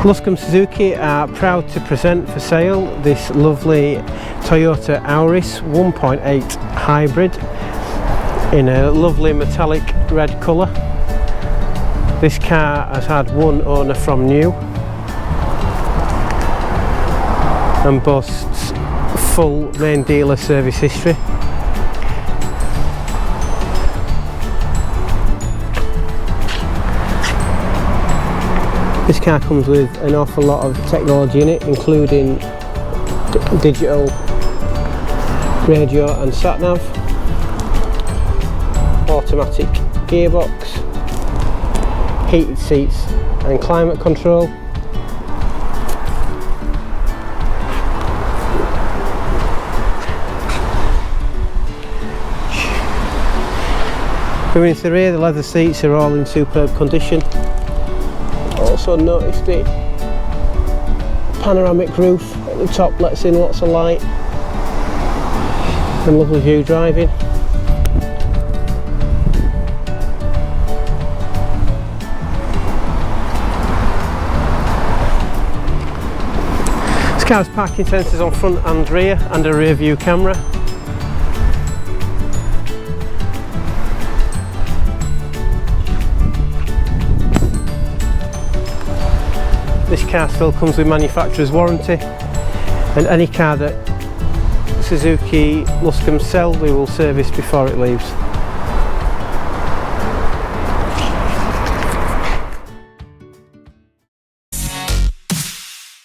Luscombe Suzuki are proud to present for sale this lovely Toyota Auris 1.8 Hybrid in a lovely metallic red colour. This car has had one owner from new and boasts full main dealer service history. This car comes with an awful lot of technology in it, including digital radio and sat-nav, automatic gearbox, heated seats and climate control. Moving to the rear, the leather seats are all in superb condition. Also noticed the panoramic roof at the top lets in lots of light and lovely view driving. This car has parking sensors on front and rear and a rear view camera. This car still comes with manufacturer's warranty, and any car that Suzuki Luscombe sell we will service before it leaves.